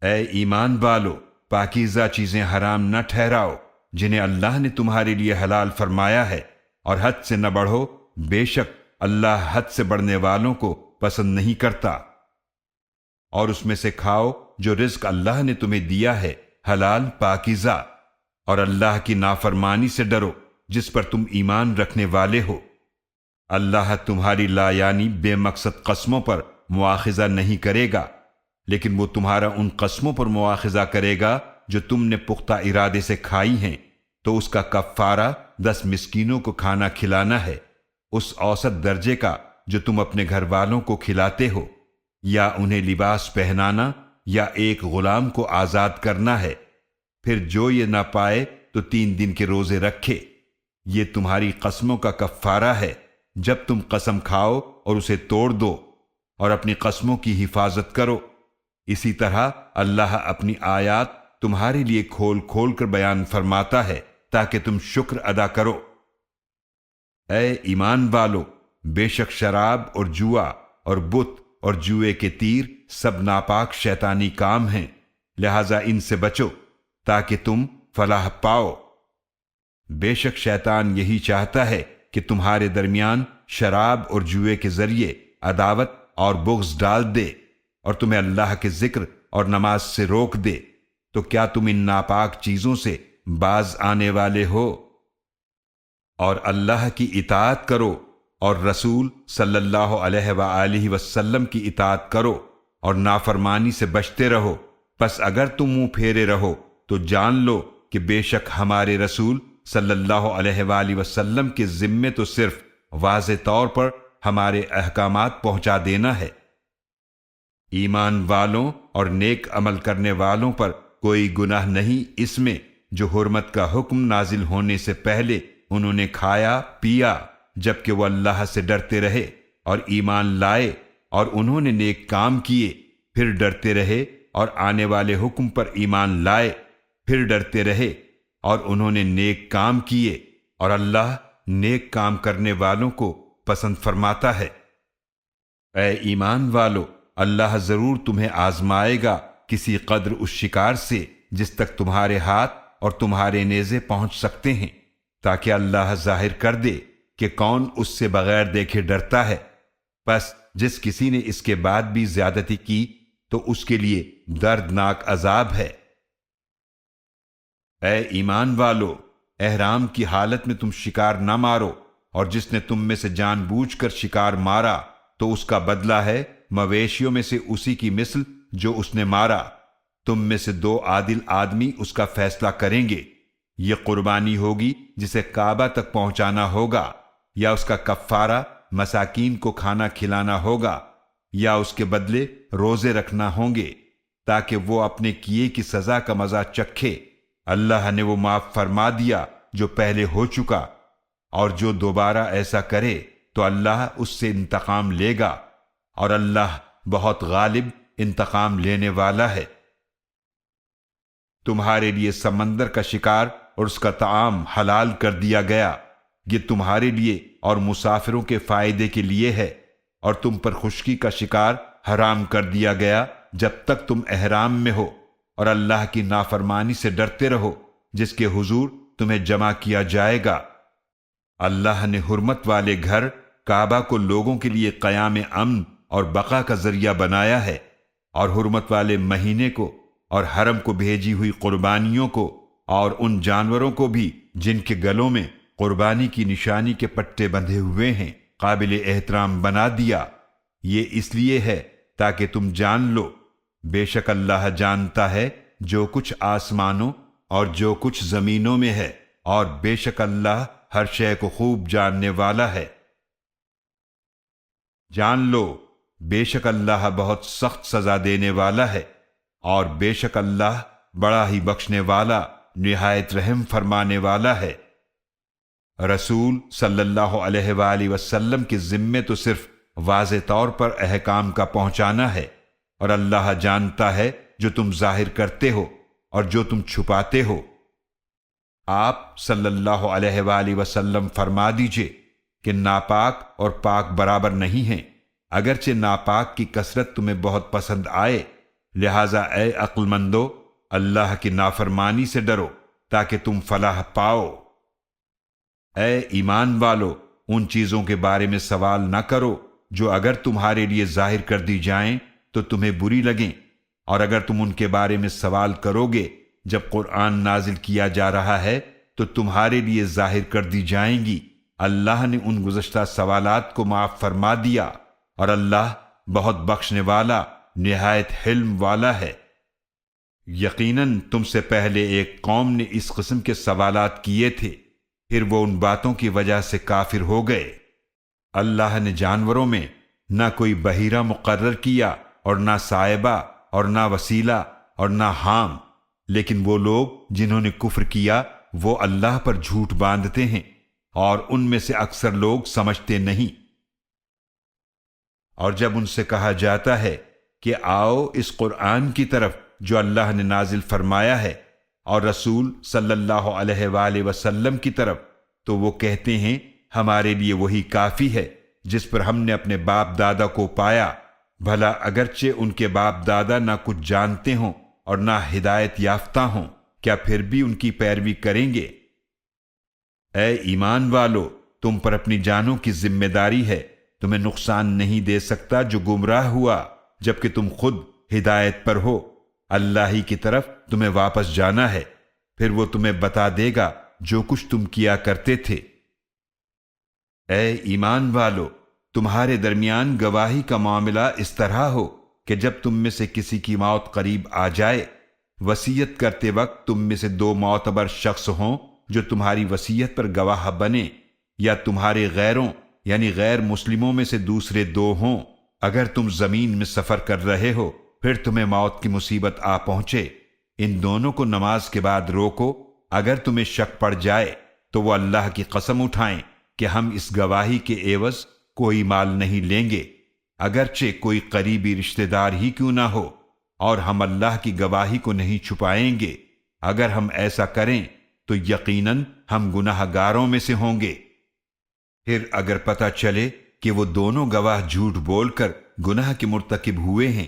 S1: اے ایمان والو، پاکیزہ چیزیں حرام نہ ٹھہراؤ جنہیں اللہ نے تمہارے لیے حلال فرمایا ہے، اور حد سے نہ بڑھو، بے شک اللہ حد سے بڑھنے والوں کو پسند نہیں کرتا۔ اور اس میں سے کھاؤ جو رزق اللہ نے تمہیں دیا ہے، حلال پاکیزہ، اور اللہ کی نافرمانی سے ڈرو جس پر تم ایمان رکھنے والے ہو۔ اللہ تمہاری لا یعنی بے مقصد قسموں پر مواخذہ نہیں کرے گا، لیکن وہ تمہارا ان قسموں پر مواخذہ کرے گا جو تم نے پختہ ارادے سے کھائی ہیں، تو اس کا کفارہ 10 مسکینوں کو کھانا کھلانا ہے، اس اوسط درجے کا جو تم اپنے گھر والوں کو کھلاتے ہو، یا انہیں لباس پہنانا، یا ایک غلام کو آزاد کرنا ہے۔ پھر جو یہ نہ پائے تو 3 دن کے روزے رکھے۔ یہ تمہاری قسموں کا کفارہ ہے جب تم قسم کھاؤ اور اسے توڑ دو، اور اپنی قسموں کی حفاظت کرو۔ اسی طرح اللہ اپنی آیات تمہارے لیے کھول کھول کر بیان فرماتا ہے تاکہ تم شکر ادا کرو۔ اے ایمان والو، بے شک شراب اور جوا اور بت اور جوئے کے تیر سب ناپاک شیطانی کام ہیں، لہذا ان سے بچو تاکہ تم فلاح پاؤ۔ بے شک شیطان یہی چاہتا ہے کہ تمہارے درمیان شراب اور جوئے کے ذریعے عداوت اور بغض ڈال دے، اور تمہیں اللہ کے ذکر اور نماز سے روک دے، تو کیا تم ان ناپاک چیزوں سے باز آنے والے ہو؟ اور اللہ کی اطاعت کرو اور رسول صلی اللہ علیہ وآلہ وسلم کی اطاعت کرو اور نافرمانی سے بچتے رہو۔ پس اگر تم منہ پھیرے رہو تو جان لو کہ بے شک ہمارے رسول صلی اللہ علیہ وآلہ وسلم کے ذمے تو صرف واضح طور پر ہمارے احکامات پہنچا دینا ہے۔ ایمان والوں اور نیک عمل کرنے والوں پر کوئی گناہ نہیں اس میں جو حرمت کا حکم نازل ہونے سے پہلے انہوں نے کھایا پیا، جبکہ وہ اللہ سے ڈرتے رہے اور ایمان لائے، اور انہوں نے نیک کام کیے، پھر ڈرتے رہے اور آنے والے حکم پر ایمان لائے، پھر ڈرتے رہے اور انہوں نے نیک کام کیے، اور اللہ نیک کام کرنے والوں کو پسند فرماتا ہے۔ اے ایمان والو، اللہ ضرور تمہیں آزمائے گا کسی قدر اس شکار سے جس تک تمہارے ہاتھ اور تمہارے نیزے پہنچ سکتے ہیں، تاکہ اللہ ظاہر کر دے کہ کون اس سے بغیر دیکھے ڈرتا ہے۔ پس جس کسی نے اس کے بعد بھی زیادتی کی تو اس کے لیے دردناک عذاب ہے۔ اے ایمان والو، احرام کی حالت میں تم شکار نہ مارو، اور جس نے تم میں سے جان بوجھ کر شکار مارا تو اس کا بدلہ ہے مویشیوں میں سے اسی کی مثل جو اس نے مارا۔ تم میں سے 2 عادل آدمی اس کا فیصلہ کریں گے۔ یہ قربانی ہوگی جسے کعبہ تک پہنچانا ہوگا، یا اس کا کفارہ مساکین کو کھانا کھلانا ہوگا، یا اس کے بدلے روزے رکھنا ہوں گے تاکہ وہ اپنے کیے کی سزا کا مزہ چکھے۔ اللہ نے وہ معاف فرما دیا جو پہلے ہو چکا، اور جو دوبارہ ایسا کرے تو اللہ اس سے انتقام لے گا، اور اللہ بہت غالب انتقام لینے والا ہے۔ تمہارے لیے سمندر کا شکار اور اس کا طعام حلال کر دیا گیا، یہ تمہارے لیے اور مسافروں کے فائدے کے لیے ہے، اور تم پر خشکی کا شکار حرام کر دیا گیا جب تک تم احرام میں ہو، اور اللہ کی نافرمانی سے ڈرتے رہو جس کے حضور تمہیں جمع کیا جائے گا۔ اللہ نے حرمت والے گھر کعبہ کو لوگوں کے لیے قیام امن اور بقا کا ذریعہ بنایا ہے، اور حرمت والے مہینے کو اور حرم کو بھیجی ہوئی قربانیوں کو اور ان جانوروں کو بھی جن کے گلوں میں قربانی کی نشانی کے پٹے بندھے ہوئے ہیں قابل احترام بنا دیا۔ یہ اس لیے ہے تاکہ تم جان لو، بے شک اللہ جانتا ہے جو کچھ آسمانوں اور جو کچھ زمینوں میں ہے، اور بے شک اللہ ہر شے کو خوب جاننے والا ہے۔ جان لو، بے شک اللہ بہت سخت سزا دینے والا ہے، اور بے شک اللہ بڑا ہی بخشنے والا نہایت رحم فرمانے والا ہے۔ رسول صلی اللہ علیہ وآلہ وسلم کے ذمے تو صرف واضح طور پر احکام کا پہنچانا ہے، اور اللہ جانتا ہے جو تم ظاہر کرتے ہو اور جو تم چھپاتے ہو۔ آپ صلی اللہ علیہ وآلہ وسلم فرما دیجئے کہ ناپاک اور پاک برابر نہیں ہیں، اگرچہ ناپاک کی کثرت تمہیں بہت پسند آئے، لہٰذا اے عقل مندو، اللہ کی نافرمانی سے ڈرو تاکہ تم فلاح پاؤ۔ اے ایمان والو، ان چیزوں کے بارے میں سوال نہ کرو جو اگر تمہارے لیے ظاہر کر دی جائیں تو تمہیں بری لگیں، اور اگر تم ان کے بارے میں سوال کرو گے جب قرآن نازل کیا جا رہا ہے تو تمہارے لیے ظاہر کر دی جائیں گی، اللہ نے ان گزشتہ سوالات کو معاف فرما دیا، اور اللہ بہت بخشنے والا نہایت حلم والا ہے۔ یقیناً تم سے پہلے ایک قوم نے اس قسم کے سوالات کیے تھے، پھر وہ ان باتوں کی وجہ سے کافر ہو گئے۔ اللہ نے جانوروں میں نہ کوئی بحیرہ مقرر کیا، اور نہ سائبہ، اور نہ وسیلہ، اور نہ حام، لیکن وہ لوگ جنہوں نے کفر کیا وہ اللہ پر جھوٹ باندھتے ہیں، اور ان میں سے اکثر لوگ سمجھتے نہیں۔ اور جب ان سے کہا جاتا ہے کہ آؤ اس قرآن کی طرف جو اللہ نے نازل فرمایا ہے، اور رسول صلی اللہ علیہ وآلہ وسلم کی طرف، تو وہ کہتے ہیں ہمارے لیے وہی کافی ہے جس پر ہم نے اپنے باپ دادا کو پایا، بھلا اگرچہ ان کے باپ دادا نہ کچھ جانتے ہوں اور نہ ہدایت یافتہ ہوں، کیا پھر بھی ان کی پیروی کریں گے؟ اے ایمان والو، تم پر اپنی جانوں کی ذمہ داری ہے، تمہیں نقصان نہیں دے سکتا جو گمراہ ہوا، جبکہ تم خود ہدایت پر ہو۔ اللہ ہی کی طرف تمہیں واپس جانا ہے، پھر وہ تمہیں بتا دے گا جو کچھ تم کیا کرتے تھے۔ اے ایمان والو، تمہارے درمیان گواہی کا معاملہ اس طرح ہو کہ جب تم میں سے کسی کی موت قریب آ جائے، وصیت کرتے وقت تم میں سے 2 معتبر شخص ہوں جو تمہاری وصیت پر گواہ بنے، یا تمہارے غیروں یعنی غیر مسلموں میں سے دوسرے 2 ہوں۔ اگر تم زمین میں سفر کر رہے ہو، پھر تمہیں موت کی مصیبت آ پہنچے، ان دونوں کو نماز کے بعد روکو۔ اگر تمہیں شک پڑ جائے تو وہ اللہ کی قسم اٹھائیں کہ ہم اس گواہی کے عوض کوئی مال نہیں لیں گے، اگرچہ کوئی قریبی رشتہ دار ہی کیوں نہ ہو، اور ہم اللہ کی گواہی کو نہیں چھپائیں گے۔ اگر ہم ایسا کریں تو یقیناً ہم گناہ گاروں میں سے ہوں گے۔ پھر اگر پتہ چلے کہ وہ دونوں گواہ جھوٹ بول کر گناہ کے مرتکب ہوئے ہیں،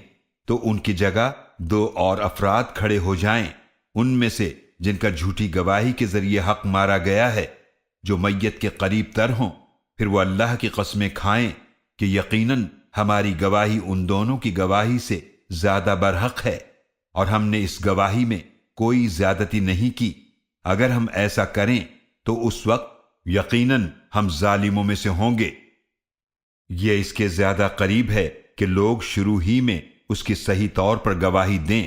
S1: تو ان کی جگہ 2 اور افراد کھڑے ہو جائیں، ان میں سے جن کا جھوٹی گواہی کے ذریعے حق مارا گیا ہے، جو میت کے قریب تر ہوں، پھر وہ اللہ کی قسمیں کھائیں کہ یقیناً ہماری گواہی ان دونوں کی گواہی سے زیادہ برحق ہے، اور ہم نے اس گواہی میں کوئی زیادتی نہیں کی۔ اگر ہم ایسا کریں تو اس وقت یقیناً ہم ظالموں میں سے ہوں گے۔ یہ اس کے زیادہ قریب ہے کہ لوگ شروع ہی میں اس کی صحیح طور پر گواہی دیں،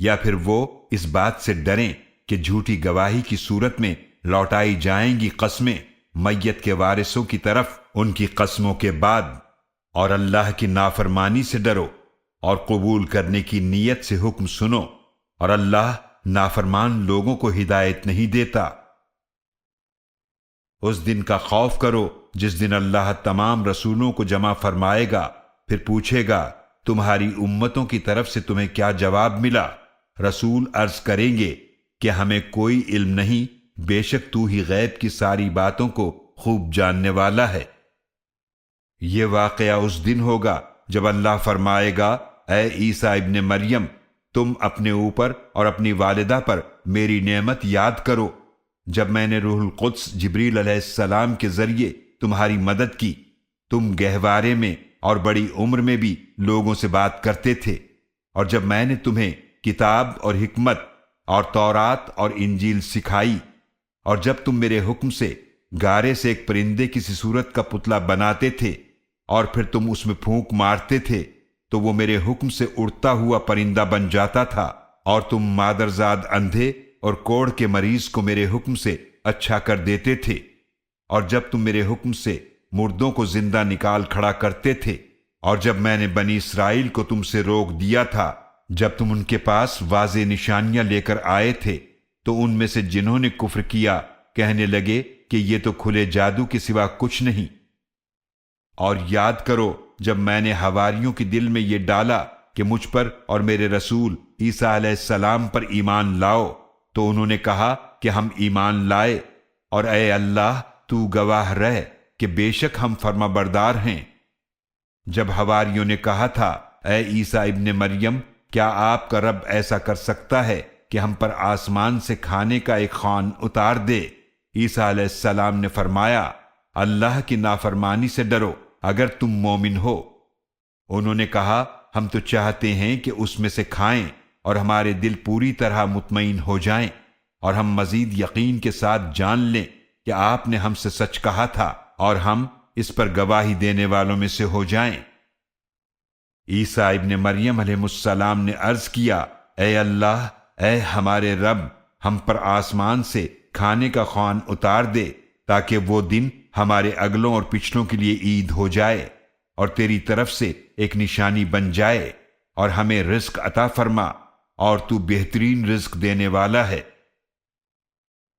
S1: یا پھر وہ اس بات سے ڈریں کہ جھوٹی گواہی کی صورت میں لوٹائی جائیں گی قسمیں میت کے وارثوں کی طرف ان کی قسموں کے بعد۔ اور اللہ کی نافرمانی سے ڈرو، اور قبول کرنے کی نیت سے حکم سنو، اور اللہ نافرمان لوگوں کو ہدایت نہیں دیتا۔ اس دن کا خوف کرو جس دن اللہ تمام رسولوں کو جمع فرمائے گا، پھر پوچھے گا تمہاری امتوں کی طرف سے تمہیں کیا جواب ملا؟ رسول عرض کریں گے کہ ہمیں کوئی علم نہیں، بے شک تو ہی غیب کی ساری باتوں کو خوب جاننے والا ہے۔ یہ واقعہ اس دن ہوگا جب اللہ فرمائے گا اے عیسیٰ ابن مریم، تم اپنے اوپر اور اپنی والدہ پر میری نعمت یاد کرو جب میں نے روح القدس جبریل علیہ السلام کے ذریعے تمہاری مدد کی، تم گہوارے میں اور بڑی عمر میں بھی لوگوں سے بات کرتے تھے، اور جب میں نے تمہیں کتاب اور حکمت اور تورات اور انجیل سکھائی، اور جب تم میرے حکم سے گارے سے ایک پرندے کسی صورت کا پتلا بناتے تھے اور پھر تم اس میں پھونک مارتے تھے تو وہ میرے حکم سے اڑتا ہوا پرندہ بن جاتا تھا، اور تم مادرزاد اندھے اور کوڑ کے مریض کو میرے حکم سے اچھا کر دیتے تھے، اور جب تم میرے حکم سے مردوں کو زندہ نکال کھڑا کرتے تھے، اور جب میں نے بنی اسرائیل کو تم سے روک دیا تھا جب تم ان کے پاس واضح نشانیاں لے کر آئے تھے، تو ان میں سے جنہوں نے کفر کیا کہنے لگے کہ یہ تو کھلے جادو کے سوا کچھ نہیں۔ اور یاد کرو جب میں نے حواریوں کے دل میں یہ ڈالا کہ مجھ پر اور میرے رسول عیسیٰ علیہ السلام پر ایمان لاؤ، تو انہوں نے کہا کہ ہم ایمان لائے، اور اے اللہ تو گواہ رہ کہ بے شک ہم فرما بردار ہیں۔ جب حواریوں نے کہا تھا اے عیسیٰ ابن مریم، کیا آپ کا رب ایسا کر سکتا ہے کہ ہم پر آسمان سے کھانے کا ایک خوان اتار دے؟ عیسیٰ علیہ السلام نے فرمایا اللہ کی نافرمانی سے ڈرو اگر تم مومن ہو۔ انہوں نے کہا ہم تو چاہتے ہیں کہ اس میں سے کھائیں اور ہمارے دل پوری طرح مطمئن ہو جائیں، اور ہم مزید یقین کے ساتھ جان لیں کہ آپ نے ہم سے سچ کہا تھا اور ہم اس پر گواہی دینے والوں میں سے ہو جائیں۔ عیسیٰ ابن مریم علیہ السلام نے عرض کیا، اے اللہ، اے ہمارے رب، ہم پر آسمان سے کھانے کا خوان اتار دے تاکہ وہ دن ہمارے اگلوں اور پچھلوں کے لیے عید ہو جائے اور تیری طرف سے ایک نشانی بن جائے، اور ہمیں رزق عطا فرما، اور تو بہترین رزق دینے والا ہے۔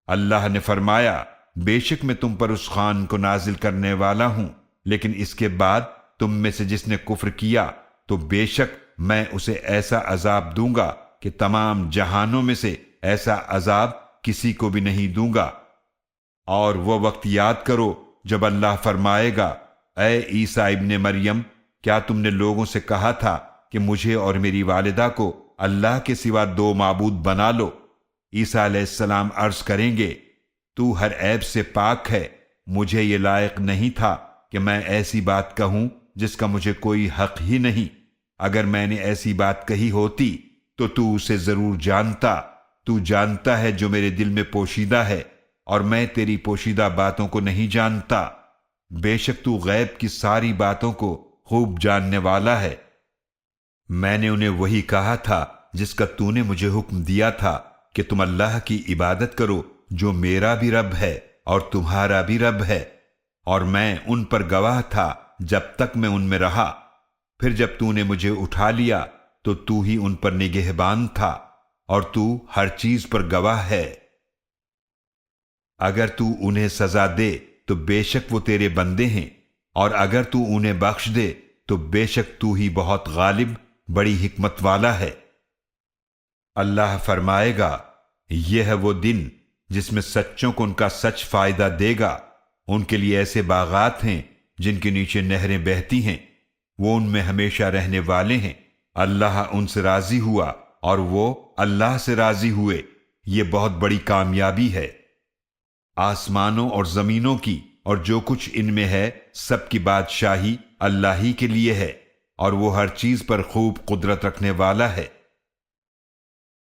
S1: اللہ نے فرمایا، بے شک میں تم پر اس خوان کو نازل کرنے والا ہوں، لیکن اس کے بعد تم میں سے جس نے کفر کیا تو بے شک میں اسے ایسا عذاب دوں گا کہ تمام جہانوں میں سے ایسا عذاب کسی کو بھی نہیں دوں گا۔ اور وہ وقت یاد کرو جب اللہ فرمائے گا، اے عیسیٰ ابن مریم، کیا تم نے لوگوں سے کہا تھا کہ مجھے اور میری والدہ کو اللہ کے سوا دو معبود بنا لو؟ عیسیٰ علیہ السلام عرض کریں گے، تو ہر عیب سے پاک ہے، مجھے یہ لائق نہیں تھا کہ میں ایسی بات کہوں جس کا مجھے کوئی حق ہی نہیں۔ اگر میں نے ایسی بات کہی ہوتی تو اسے ضرور جانتا۔ تو جانتا ہے جو میرے دل میں پوشیدہ ہے، اور میں تیری پوشیدہ باتوں کو نہیں جانتا۔ بے شک تو غیب کی ساری باتوں کو خوب جاننے والا ہے۔ میں نے انہیں وہی کہا تھا جس کا تو نے مجھے حکم دیا تھا کہ تم اللہ کی عبادت کرو جو میرا بھی رب ہے اور تمہارا بھی رب ہے، اور میں ان پر گواہ تھا جب تک میں ان میں رہا۔ پھر جب تو نے مجھے اٹھا لیا تو ہی ان پر نگہبان تھا، اور تو ہر چیز پر گواہ ہے۔ اگر تو انہیں سزا دے تو بے شک وہ تیرے بندے ہیں، اور اگر تو انہیں بخش دے تو بے شک تو ہی بہت غالب، بڑی حکمت والا ہے۔ اللہ فرمائے گا، یہ ہے وہ دن جس میں سچوں کو ان کا سچ فائدہ دے گا۔ ان کے لیے ایسے باغات ہیں جن کے نیچے نہریں بہتی ہیں، وہ ان میں ہمیشہ رہنے والے ہیں۔ اللہ ان سے راضی ہوا اور وہ اللہ سے راضی ہوئے، یہ بہت بڑی کامیابی ہے۔ آسمانوں اور زمینوں کی اور جو کچھ ان میں ہے سب کی بادشاہی اللہ ہی کے لیے ہے، اور وہ ہر چیز پر خوب قدرت رکھنے والا ہے۔